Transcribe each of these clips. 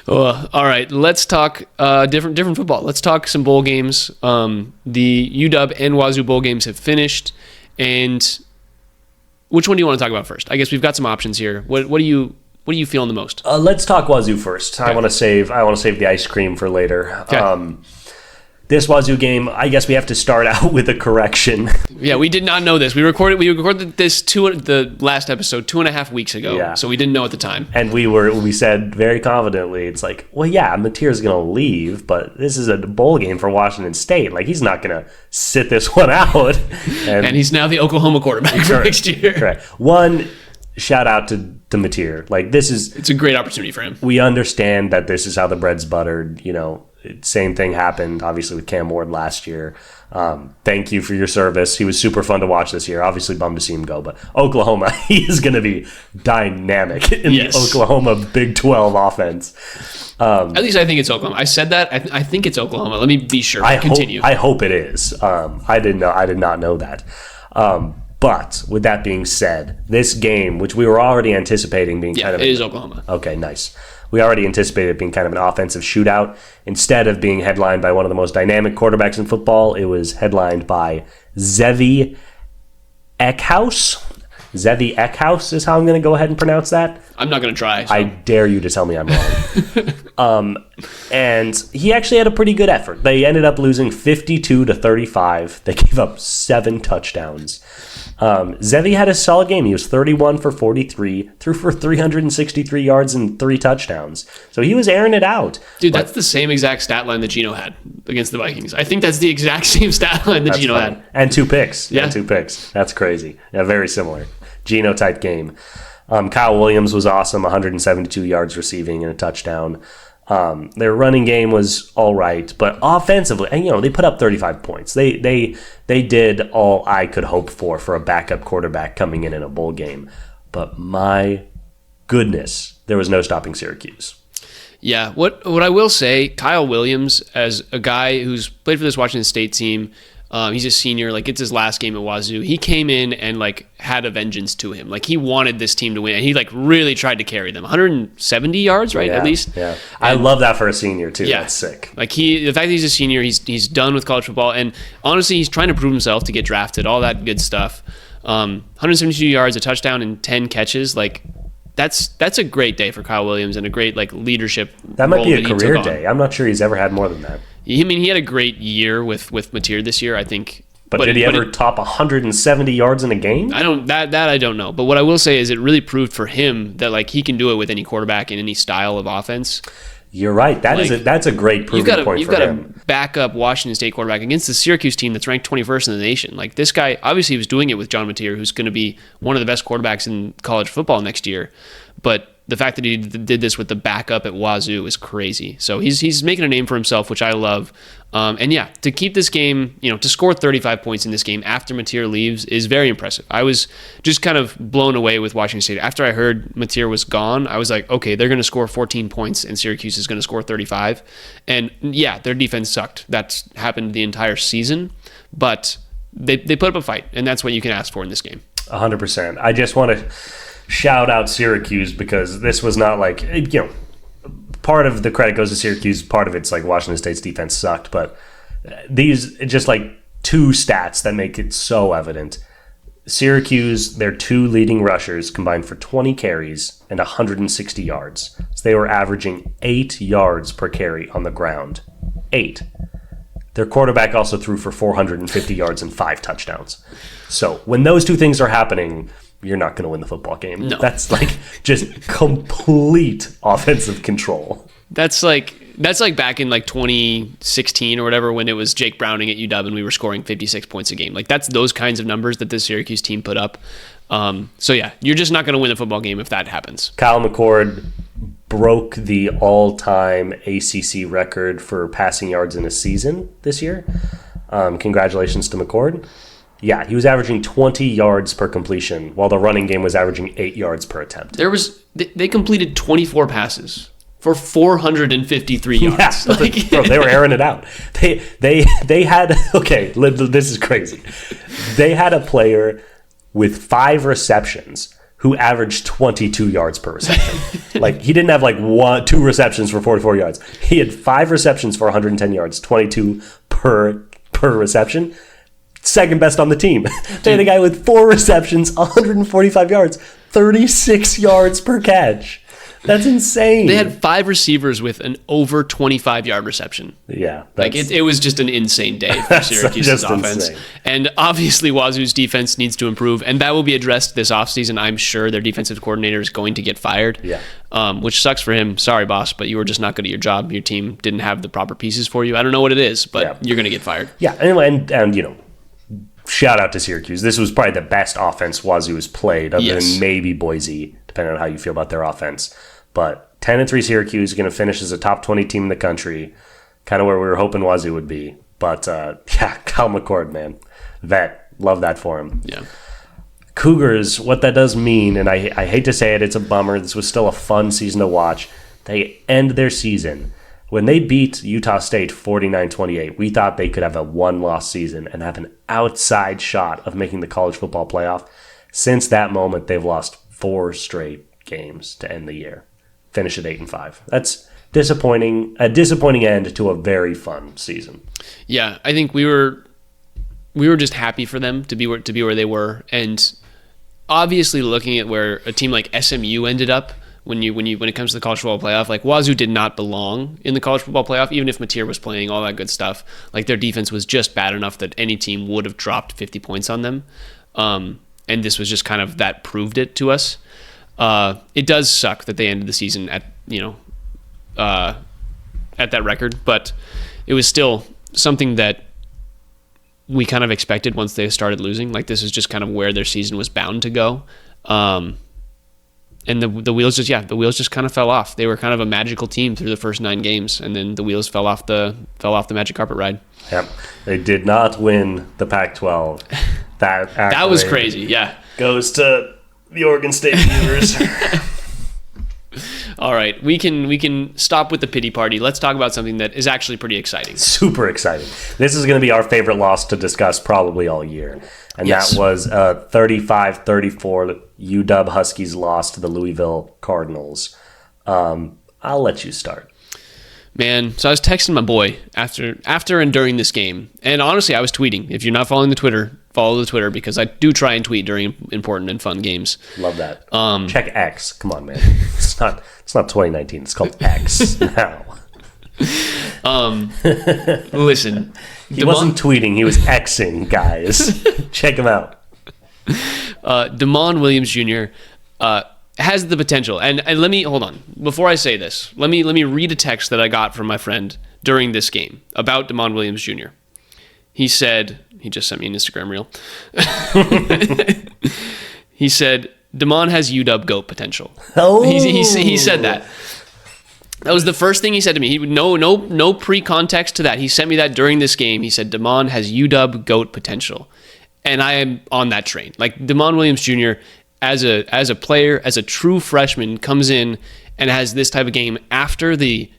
All right, let's talk different football. Let's talk some bowl games. The UW and Wazoo bowl games have finished, and which one do you want to talk about first? I guess we've got some options here. What are you feeling the most? Let's talk Wazoo first. Okay. I want to save the ice cream for later. Okay. This Wazoo game, I guess we have to start out with a correction. Yeah, we did not know this. We recorded this the last episode 2.5 weeks ago, so we didn't know at the time. And we said very confidently, it's like, well, yeah, Mateer's going to leave, but this is a bowl game for Washington State. Like, he's not going to sit this one out. And he's now the Oklahoma quarterback for next year. Correct. One, shout out to Mateer. Like, it's a great opportunity for him. We understand that this is how the bread's buttered, Same thing happened, obviously, with Cam Ward last year. Thank you for your service. He was super fun to watch this year. Obviously, bummed to see him go. But Oklahoma, he is going to be dynamic in the Oklahoma Big 12 offense. At least I think it's Oklahoma. I said that. I think it's Oklahoma. Let me be sure. Continue. I hope it is. I did not know that. But with that being said, this game, which we were already anticipating being it is Oklahoma. Okay, nice. We already anticipated it being kind of an offensive shootout. Instead of being headlined by one of the most dynamic quarterbacks in football, it was headlined by Zevi Eckhouse. Zevi Eckhouse is how I'm going to go ahead and pronounce that. I'm not going to try. So. I dare you to tell me I'm wrong. And he actually had a pretty good effort. They ended up losing 52-35. They gave up 7 touchdowns. Zevi had a solid game. He was 31 for 43, threw for 363 yards and 3 touchdowns. So he was airing it out. Dude, that's the same exact stat line that Geno had against the Vikings. I think that's the exact same stat line that Geno had. And 2 picks. Yeah. 2 picks. That's crazy. Yeah, very similar. Geno-type game. Kyle Williams was awesome, 172 yards receiving and a touchdown. Their running game was all right, but offensively, and they put up 35 points. They did all I could hope for a backup quarterback coming in a bowl game. But my goodness, there was no stopping Syracuse. Yeah, what I will say, Kyle Williams, as a guy who's played for this Washington State team, he's a senior. Like, it's his last game at Wazoo. He came in and had a vengeance to him. Like, he wanted this team to win, and he really tried to carry them. 170 yards, right? Yeah, at least. Yeah, I love that for a senior too. Yeah, that's sick. Like, the fact that he's a senior, he's done with college football, and honestly, he's trying to prove himself to get drafted. All that good stuff. 172 yards, a touchdown, and 10 catches. Like, that's a great day for Kyle Williams and a great leadership. That might be a career day. I'm not sure he's ever had more than that. I mean, he had a great year with Mateer this year, I think. But did he ever top 170 yards in a game? I don't know. But what I will say is it really proved for him that he can do it with any quarterback in any style of offense. You're right. That's a great proving point for him. You've got a backup Washington State quarterback against the Syracuse team that's ranked 21st in the nation. Like, this guy obviously was doing it with John Mateer, who's going to be one of the best quarterbacks in college football next year. But the fact that he did this with the backup at Wazoo is crazy. So he's making a name for himself, which I love. And yeah, to keep this game, to score 35 points in this game after Mateer leaves is very impressive. I was just kind of blown away with Washington State. After I heard Mateer was gone, I was like, okay, they're going to score 14 points and Syracuse is going to score 35. And yeah, their defense sucked. That's happened the entire season. But they put up a fight, and that's what you can ask for in this game. 100%. I just want to shout out Syracuse because this was not part of the credit goes to Syracuse, part of it's Washington State's defense sucked, but these just 2 stats that make it so evident. Syracuse, their 2 leading rushers combined for 20 carries and 160 yards. So they were averaging 8 yards per carry on the ground. 8. Their quarterback also threw for 450 yards and 5 touchdowns. So when those 2 things are happening, you're not going to win the football game. No. That's just complete offensive control. That's like back in 2016 or whatever, when it was Jake Browning at UW and we were scoring 56 points a game. That's those kinds of numbers that the Syracuse team put up. So yeah, you're just not going to win the football game if that happens. Kyle McCord broke the all-time ACC record for passing yards in a season this year. Congratulations to McCord. Yeah, he was averaging 20 yards per completion, while the running game was averaging 8 yards per attempt. They completed 24 passes for 453 yards. Yeah, bro, they were airing it out. They had, okay, this is crazy. They had a player with 5 receptions who averaged 22 yards per reception. Like, he didn't have two receptions for 44 yards. He had 5 receptions for 110 yards, 22 per reception. Second best on the team. They had a guy with 4 receptions, 145 yards, 36 yards per catch. That's insane. They had 5 receivers with an over 25-yard reception. Yeah. Like, it was just an insane day for Syracuse's offense. Insane. And obviously, Wazoo's defense needs to improve, and that will be addressed this offseason. I'm sure their defensive coordinator is going to get fired, which sucks for him. Sorry, boss, but you were just not good at your job. Your team didn't have the proper pieces for you. I don't know what it is, but you're going to get fired. Yeah, and you know, shout out to Syracuse. This was probably the best offense Wazoo has played, other than maybe Boise, depending on how you feel about their offense. But 10-3 Syracuse is going to finish as a top 20 team in the country, kind of where we were hoping Wazoo would be. But Kyle McCord, man, vet, love that for him. Yeah. Cougars, what that does mean, and I hate to say it, it's a bummer. This was still a fun season to watch. They end their season. When they beat Utah State 49-28, we thought they could have a 1-loss season and have an outside shot of making the college football playoff. Since that moment, they've lost 4 straight games to end the year. Finish at 8-5. That's disappointing. A disappointing end to a very fun season. Yeah, I think we were just happy for them to be where they were, and obviously looking at where a team like SMU ended up when it comes to the college football playoff, like Wazoo did not belong in the college football playoff, even if Mateer was playing all that good stuff. Like, their defense was just bad enough that any team would have dropped 50 points on them, and this was just kind of that proved it to us. It does suck that they ended the season at that record, but it was still something that we kind of expected once they started losing. Like, this is just kind of where their season was bound to go. And the wheels just kind of fell off. They were kind of a magical team through the first 9 games, and then the wheels fell off the magic carpet ride. Yep. They did not win the Pac-12. That was crazy. Yeah. Goes to the Oregon State Beavers. All right, we can stop with the pity party. Let's talk about something that is actually pretty exciting. Super exciting. This is going to be our favorite loss to discuss probably all year. And that was 35-34 UW Huskies loss to the Louisville Cardinals. I'll let you start. Man, so I was texting my boy after and during this game. And honestly, I was tweeting. If you're not following the Twitter, follow the Twitter, because I do try and tweet during important and fun games. Love that. Check X. Come on, man. It's not 2019. It's called X now. Listen. He wasn't tweeting. He was Xing, guys. Check him out. Damon Williams Jr. Has the potential, and let me hold on before I say this. Let me read a text that I got from my friend during this game about Damon Williams Jr. He said, he just sent me an Instagram reel. He said, Damon has UW GOAT potential. Oh, he said that. That was the first thing he said to me. No pre-context to that. He sent me that during this game. He said, Damon has UW GOAT potential, and I am on that train. Like, Damon Williams Jr. as a player, as a true freshman, comes in and has this type of game after the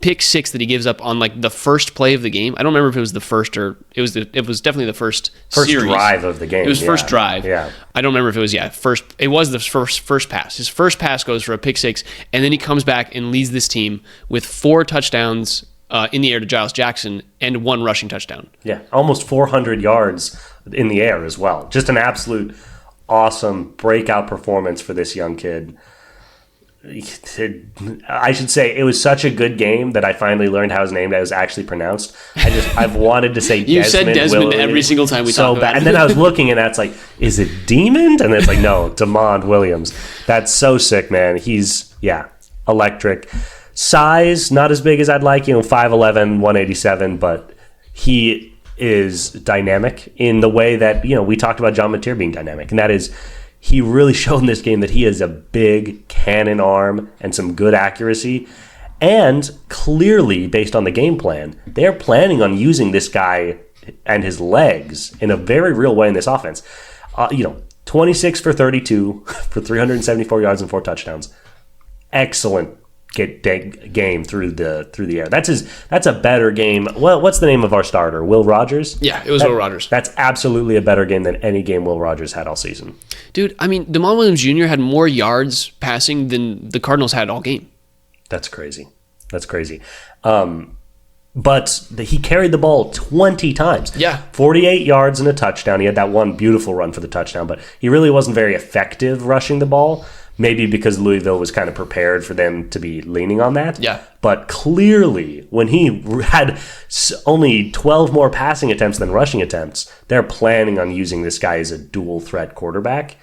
pick 6 that he gives up on like the first play of the game. I don't remember if it was the first or it was definitely the first series. Drive of the game. It was first drive. Yeah. I don't remember if it was first. It was the first pass. His first pass goes for a pick 6, and then he comes back and leads this team with 4 touchdowns in the air to Giles Jackson and 1 rushing touchdown. Yeah, almost 400 yards in the air as well. Just an absolute awesome breakout performance for this young kid. I should say it was such a good game that I finally learned how his name was actually pronounced. I've wanted to say you Desmond. You said Desmond Williams every single time we talk about it. And then I was looking, and that's like, is it Demond? And it's like, no, Damon Williams. That's so sick, man. He's electric. Size not as big as I'd like, 5'11", 187, but he is dynamic in the way that we talked about John Mateer being dynamic, and that is, he really showed in this game that he has a big cannon arm and some good accuracy. And clearly, based on the game plan, they're planning on using this guy and his legs in a very real way in this offense. 26 for 32 for 374 yards and 4 touchdowns. Excellent game through the air. That's a better game. What's the name of our starter? Will Rogers? Yeah, it was Will Rogers. That's absolutely a better game than any game Will Rogers had all season. Dude, I mean, DeMond Williams Jr. had more yards passing than the Cardinals had all game. That's crazy. But he carried the ball 20 times. Yeah. 48 yards and a touchdown. He had that one beautiful run for the touchdown, but he really wasn't very effective rushing the ball. Maybe because Louisville was kind of prepared for them to be leaning on that. Yeah. But clearly, when he had only 12 more passing attempts than rushing attempts, they're planning on using this guy as a dual threat quarterback.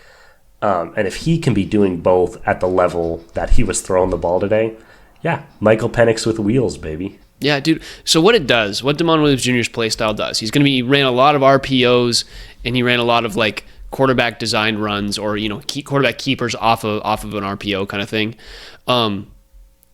And if he can be doing both at the level that he was throwing the ball today, yeah, Michael Penix with wheels, baby. Yeah, dude. So what DeMond Williams Jr.'s play style does, he ran a lot of RPOs, and he ran a lot of like quarterback designed runs, or quarterback keepers off of an RPO kind of thing.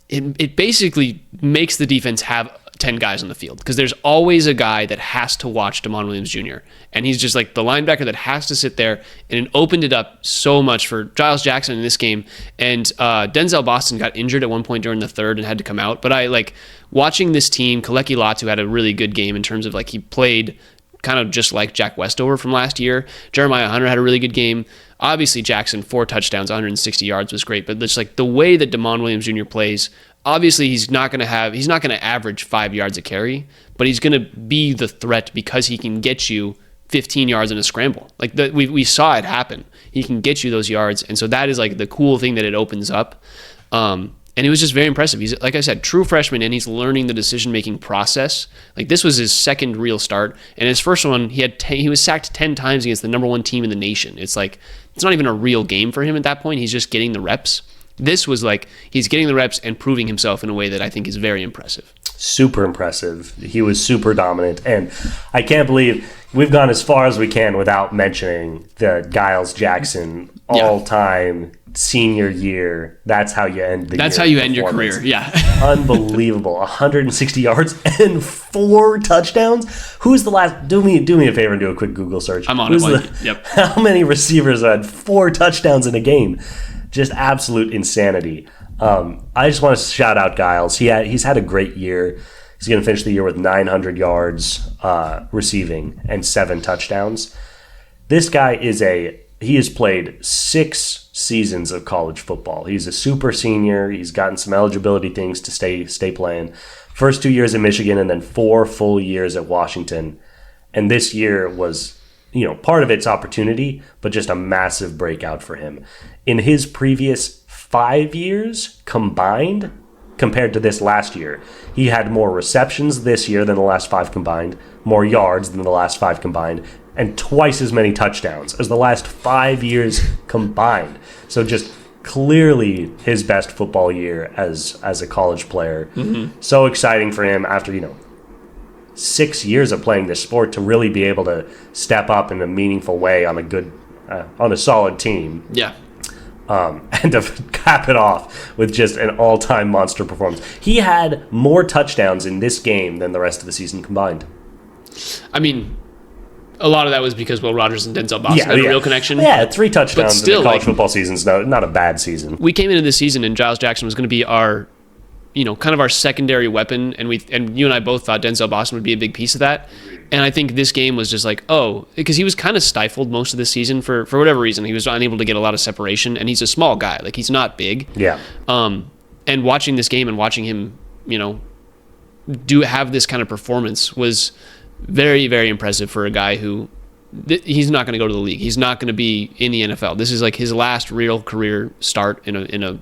It basically makes the defense have 10 guys on the field, because there's always a guy that has to watch DeMond Williams Jr. And he's just like the linebacker that has to sit there, and it opened it up so much for Giles Jackson in this game. And Denzel Boston got injured at one point during the third and had to come out. But I like watching this team. Kaleki Latu had a really good game in terms of like he played kind of just like Jack Westover from last year. Jeremiah Hunter had a really good game. Obviously, Jackson, 4 touchdowns, 160 yards was great. But just like the way that DeMond Williams Jr. plays, obviously he's not going to average 5 yards a carry, but he's going to be the threat because he can get you 15 yards in a scramble. Like we saw it happen. He can get you those yards, and so that is like the cool thing that it opens up. And it was just very impressive. He's, like I said, true freshman, and he's learning the decision-making process. Like this was his second real start, and his first one, he was sacked 10 times against the number 1 team in the nation. It's like it's not even a real game for him at that point. He's just getting the reps. This was like he's getting the reps and proving himself in a way that I think is very impressive. Super impressive. He was super dominant, and I can't believe we've gone as far as we can without mentioning the Giles Jackson all-time senior year. That's how you end the That's year how you end your career. Yeah. Unbelievable. 160 yards and 4 touchdowns. Who's the last? Do me a favor and do a quick Google search. I'm on it. Yep. How many receivers had 4 touchdowns in a game? Just absolute insanity. I just want to shout out Giles. He's had a great year. He's going to finish the year with 900 yards receiving and 7 touchdowns. This guy he has played 6 seasons of college football. He's a super senior. He's gotten some eligibility things to stay playing. First 2 years in Michigan and then 4 full years at Washington. And this year was, part of its opportunity, but just a massive breakout for him. In his previous 5 years combined, compared to this last year, he had more receptions this year than the last 5 combined, more yards than the last 5 combined, and twice as many touchdowns as the last 5 years combined. So just clearly his best football year as a college player. Mm-hmm. So exciting for him after, 6 years of playing this sport to really be able to step up in a meaningful way on a solid team. Yeah. And to cap it off with just an all-time monster performance. He had more touchdowns in this game than the rest of the season combined. I mean, a lot of that was because Will Rogers and Denzel Boston had a real connection. Yeah, 3 touchdowns in the college football season's not a bad season. We came into this season and Giles Jackson was going to be our, kind of our secondary weapon, and you and I both thought Denzel Boston would be a big piece of that. And I think this game was just like, because he was kind of stifled most of the season for whatever reason. He was unable to get a lot of separation, and he's a small guy. Like, he's not big. Yeah. And watching this game and watching him, have this kind of performance was very, very impressive for a guy who he's not going to go to the league. He's not going to be in the NFL. This is like his last real career start in a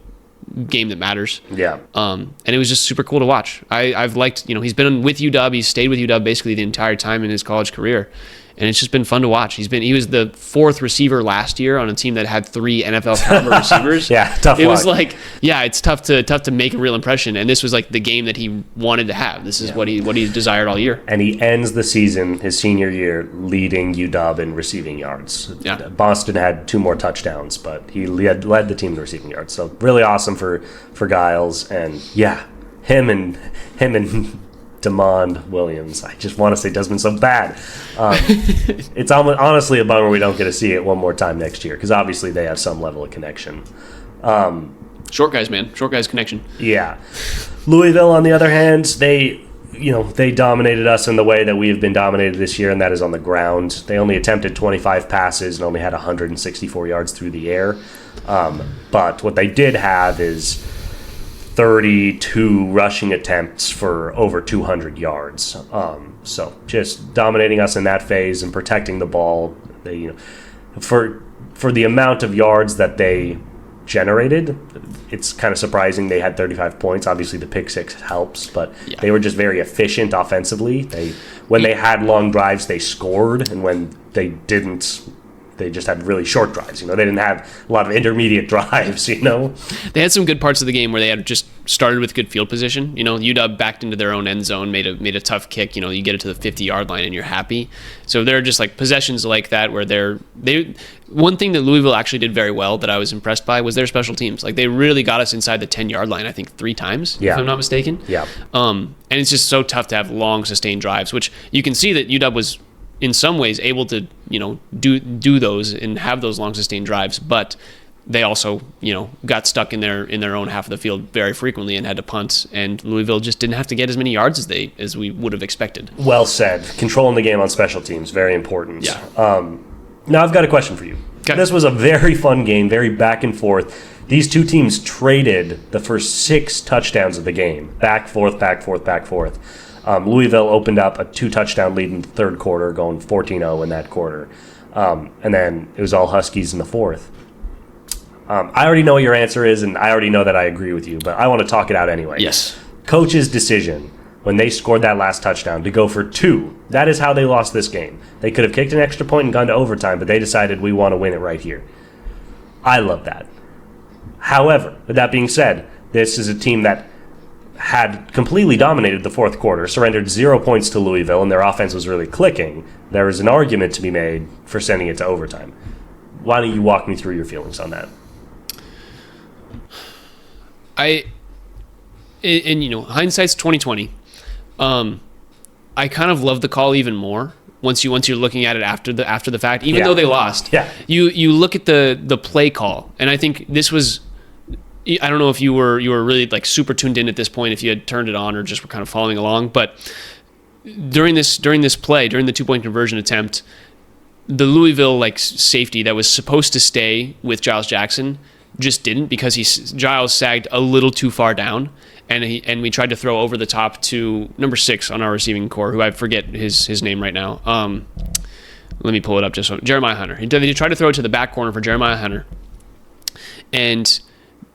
game that matters. Yeah. And it was just super cool to watch. I've liked, he's been with UW. He's stayed with UW basically the entire time in his college career. And it's just been fun to watch. He was the 4th receiver last year on a team that had 3 NFL caliber receivers. Yeah, tough luck. It was like, it's tough to make a real impression. And this was like the game that he wanted to have. This is what he desired all year. And he ends the season, his senior year, leading UW in receiving yards. Yeah. Boston had 2 more touchdowns, but he led the team in receiving yards. So really awesome for Giles. And him and DeMond Williams. I just want to say Desmond so bad. It's honestly a bummer we don't get to see it one more time next year, because obviously they have some level of connection. Short guys, man. Short guys connection. Yeah. Louisville, on the other hand, they dominated us in the way that we have been dominated this year, and that is on the ground. They only attempted 25 passes and only had 164 yards through the air. But what they did have is 32 rushing attempts for over 200 yards. So just dominating us in that phase and protecting the ball. They, for the amount of yards that they generated, it's kind of surprising they had 35 points. Obviously, the pick six helps, but they were just very efficient offensively. When they had long drives, they scored, and when they didn't, they just had really short drives. They didn't have a lot of intermediate drives. They had some good parts of the game where they had just started with good field position. UW backed into their own end zone, made a tough kick. You get it to the 50-yard line and you're happy. So they're just like possessions like that where they. One thing that Louisville actually did very well that I was impressed by was their special teams. Like they really got us inside the 10-yard line, I think 3 times, if I'm not mistaken. Yeah. And it's just so tough to have long sustained drives, which you can see that UW was in some ways able to, do those and have those long sustained drives, but they also, got stuck in their own half of the field very frequently and had to punt, and Louisville just didn't have to get as many yards as we would have expected. Well said. Controlling the game on special teams, very important. Yeah. Now I've got a question for you. Okay. This was a very fun game, very back and forth. These two teams traded the first 6 touchdowns of the game. Back, forth, back, forth, back, forth. Louisville opened up a 2-touchdown lead in the third quarter, going 14-0 in that quarter. And then it was all Huskies in the fourth. I already know what your answer is, and I already know that I agree with you, but I want to talk it out anyway. Yes. Coach's decision when they scored that last touchdown to go for 2. That is how they lost this game. They could have kicked an extra point and gone to overtime, but they decided we want to win it right here. I love that. However, with that being said, this is a team that had completely dominated the fourth quarter, surrendered 0 points to Louisville, and their offense was really clicking. There is an argument to be made for sending it to overtime. Why don't you walk me through your feelings on that? Hindsight's 2020. I kind of love the call even more once you're looking at it after the fact, even though they lost. Yeah. You look at the play call, and I think this was. I don't know if you were really like super tuned in at this point, if you had turned it on or just were kind of following along, but during this play, during the 2-point conversion attempt, the Louisville safety that was supposed to stay with Giles Jackson just didn't, because Giles sagged a little too far down, and we tried to throw over the top to number 6 on our receiving core, who I forget his name right now. Let me pull it up just so. Jeremiah Hunter. He tried to throw it to the back corner for Jeremiah Hunter, and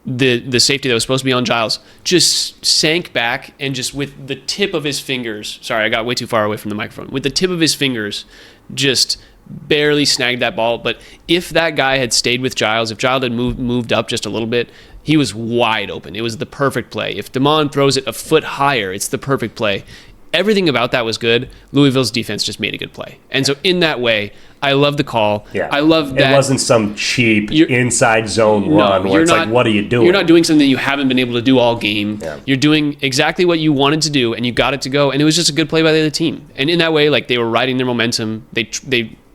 the safety that was supposed to be on Giles just sank back and just with the tip of his fingers, sorry, I got way too far away from the microphone, with the tip of his fingers just barely snagged that ball. But if that guy had stayed with Giles, if Giles had moved up just a little bit, he was wide open. It was the perfect play. If Damon throws it a foot higher, it's the perfect play. Everything about that was good. Louisville's defense just made a good play. And so in that way, I love the call. Yeah. I love that. It wasn't some cheap inside zone run where it's like, what are you doing? You're not doing something you haven't been able to do all game. Yeah. You're doing exactly what you wanted to do, and you got it to go. And it was just a good play by the other team. And in that way, they were riding their momentum. They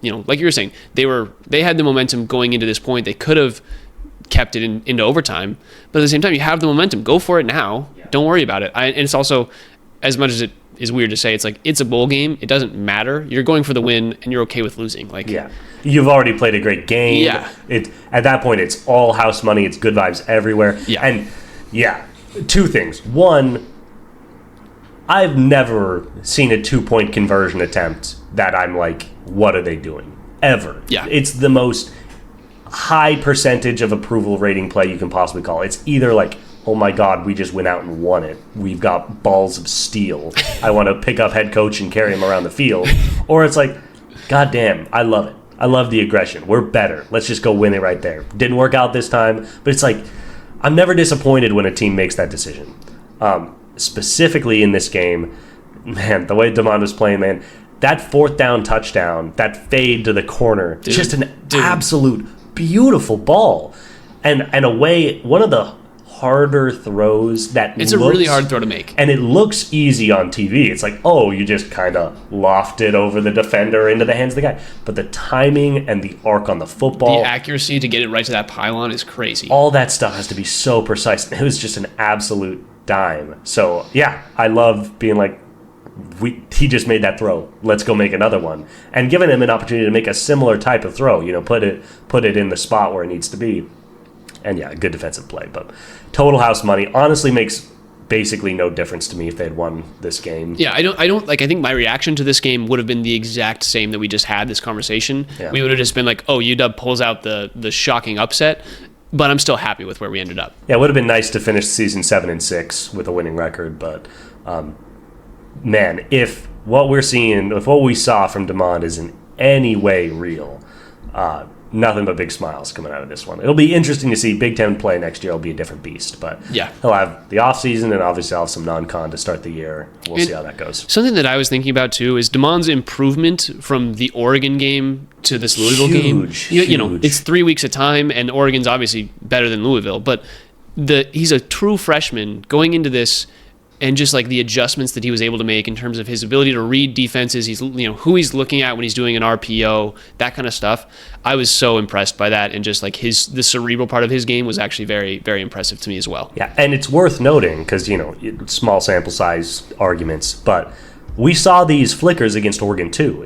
like you were saying, they had the momentum going into this point. They could have kept it into overtime. But at the same time, you have the momentum. Go for it now. Yeah. Don't worry about it. And it's also, as much as it is weird to say, it's a bowl game. It doesn't matter. You're going for the win, and you're okay with losing. You've already played a great game. Yeah. At that point, it's all house money. It's good vibes everywhere. Yeah. And 2 things. One, I've never seen a 2-point conversion attempt that I'm like, what are they doing? Ever. Yeah. It's the most high percentage of approval rating play you can possibly call. It's either like, oh my God, we just went out and won it. We've got balls of steel. I want to pick up head coach and carry him around the field. Or it's like, God damn, I love it. I love the aggression. We're better. Let's just go win it right there. Didn't work out this time, but it's like, I'm never disappointed when a team makes that decision. Specifically in this game, man, the way Damon was playing, man, that 4th down touchdown, that fade to the corner, just an absolute beautiful ball. And one of the harder throws it's a really hard throw to make. And it looks easy on TV. It's like, oh, you just kind of loft it over the defender into the hands of the guy. But the timing and the arc on the football, the accuracy to get it right to that pylon is crazy. All that stuff has to be so precise. It was just an absolute dime. So, yeah, I love being like, he just made that throw. Let's go make another one. And giving him an opportunity to make a similar type of throw, put it in the spot where it needs to be. And yeah, good defensive play. But total house money honestly makes basically no difference to me if they had won this game. Yeah, I think my reaction to this game would have been the exact same that we just had this conversation. Yeah. We would have just been like, oh, UW pulls out the shocking upset. But I'm still happy with where we ended up. Yeah, it would have been nice to finish the season 7-6 with a winning record, but man, if what we saw from DeMond is in any way real, nothing but big smiles coming out of this one. It'll be interesting to see Big Ten play next year. It'll be a different beast, but yeah, he'll have the offseason and obviously I'll have some non-con to start the year. We'll see how that goes. Something that I was thinking about too is DeMond's improvement from the Oregon game to this Louisville game. Huge. It's 3 weeks of time, and Oregon's obviously better than Louisville, but he's a true freshman going into this. And just like the adjustments that he was able to make in terms of his ability to read defenses, who he's looking at when he's doing an RPO, that kind of stuff. I was so impressed by that, and just like the cerebral part of his game was actually very, very impressive to me as well. Yeah, and it's worth noting because small sample size arguments, but we saw these flickers against Oregon too.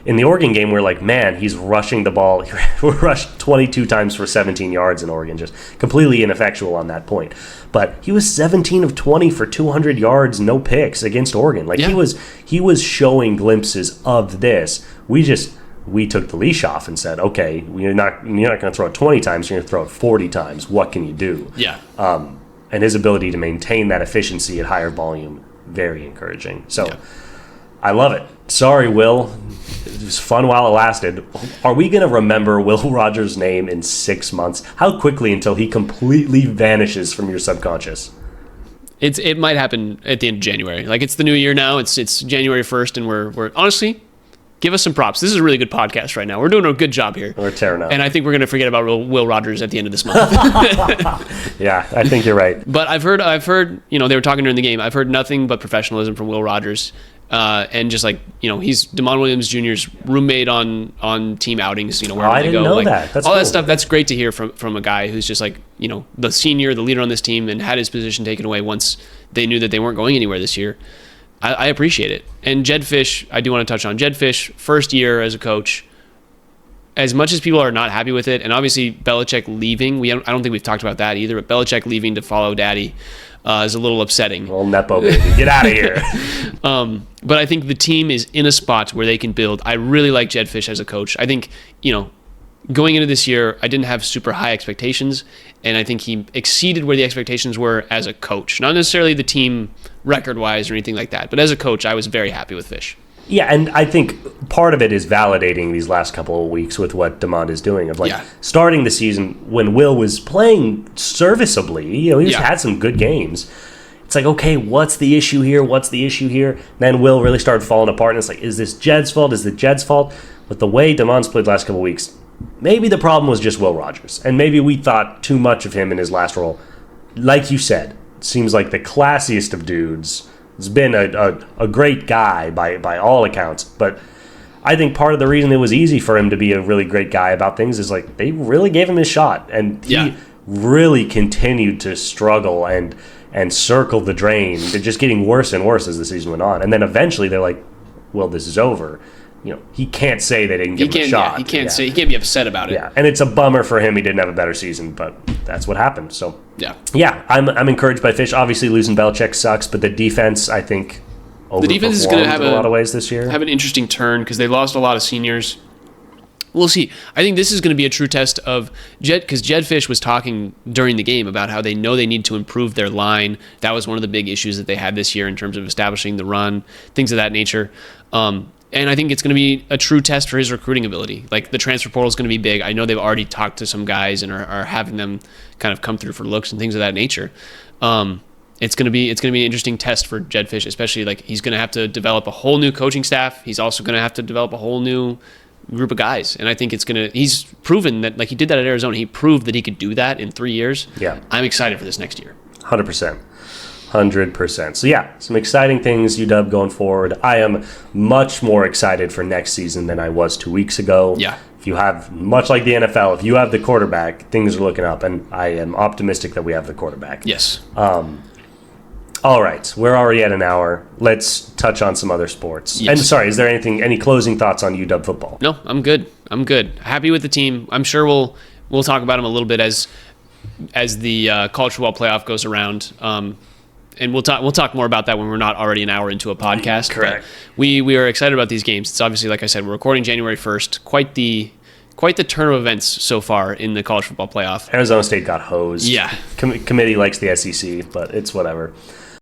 In the Oregon game, we're like, man, he's rushing the ball. We rushed 22 times for 17 yards in Oregon, just completely ineffectual on that point. But he was 17 of 20 for 200 yards, no picks against Oregon. He was showing glimpses of this. We took the leash off and said, okay, you're not going to throw it 20 times, you're going to throw it 40 times. What can you do? Yeah. And his ability to maintain that efficiency at higher volume, very encouraging. So. Yeah. I love it. Sorry, Will. It was fun while it lasted. Are we going to remember Will Rogers' name in 6 months? How quickly until he completely vanishes from your subconscious? It might happen at the end of January. Like, it's the new year now. It's January 1st, and we're honestly, give us some props. This is a really good podcast right now. We're doing a good job here. We're tearing up. And I think we're going to forget about Will Rogers at the end of this month. Yeah, I think you're right. But I've heard, they were talking during the game. I've heard nothing but professionalism from Will Rogers. And just like, he's DeMond Williams Jr.'s roommate on team outings, wherever I they go. didn't know that. That's all cool. That stuff. That's great to hear from a guy who's just like, the senior, the leader on this team, and had his position taken away once they knew that they weren't going anywhere this year. I appreciate it. And Jedd Fisch, I do want to touch on Jedd Fisch, first year as a coach. As much as people are not happy with it, and obviously Belichick leaving, I don't think we've talked about that either, but Belichick leaving to follow Daddy is a little upsetting. Little Nepo baby, get out of here. But I think the team is in a spot where they can build. I really like Jedd Fisch as a coach. I think, going into this year, I didn't have super high expectations, and I think he exceeded where the expectations were as a coach. Not necessarily the team record-wise or anything like that, but as a coach, I was very happy with Fisch. Yeah, and I think part of it is validating these last couple of weeks with what DeMond is doing. Starting the season when Will was playing serviceably, he had some good games. It's like, okay, what's the issue here? What's the issue here? Then Will really started falling apart, and it's like, is this Jedd's fault? Is it Jedd's fault? But the way DeMond's played the last couple of weeks, maybe the problem was just Will Rogers, and maybe we thought too much of him in his last role. Like you said, it seems like the classiest of dudes. He's been a great guy by all accounts, but I think part of the reason it was easy for him to be a really great guy about things is like they really gave him his shot, and he really continued to struggle and circle the drain. They're just getting worse and worse as the season went on, and then eventually they're like, "Well, this is over." He can't say they didn't give him a shot. He can't say. He can't be upset about it. Yeah, and it's a bummer for him. He didn't have a better season, but that's what happened. So yeah, I'm encouraged by Fisch. Obviously, losing Belichick sucks, but the defense, I think, the defense is going to have in a lot of ways this year. Have an interesting turn because they lost a lot of seniors. We'll see. I think this is going to be a true test of Jedd, because Jedd Fisch was talking during the game about how they know they need to improve their line. That was one of the big issues that they had this year in terms of establishing the run, things of that nature. And I think it's going to be a true test for his recruiting ability. Like, the transfer portal is going to be big. I know they've already talked to some guys and are having them kind of come through for looks and things of that nature. It's going to be an interesting test for Jedd Fisch, especially like he's going to have to develop a whole new coaching staff. He's also going to have to develop a whole new group of guys, and I think he's proven that, like he did that at Arizona. He proved that he could do that in 3 years. Yeah. I'm excited for this next year. 100%. 100%. So yeah, some exciting things, UW, going forward. I am much more excited for next season than I was 2 weeks ago. Yeah. If you have, much like the NFL, if you have the quarterback, things are looking up, and I am optimistic that we have the quarterback. Yes. All right, we're already at an hour. Let's touch on some other sports. Yes. And sorry, is there any closing thoughts on UW football? No, I'm good. Happy with the team. I'm sure we'll talk about them a little bit as the college football playoff goes around. And we'll talk more about that when we're not already an hour into a podcast. Correct. But we are excited about these games. It's obviously, like I said, we're recording January 1st. Quite the turn of events so far in the college football playoff. Arizona State got hosed. Yeah. Committee likes the SEC, but it's whatever.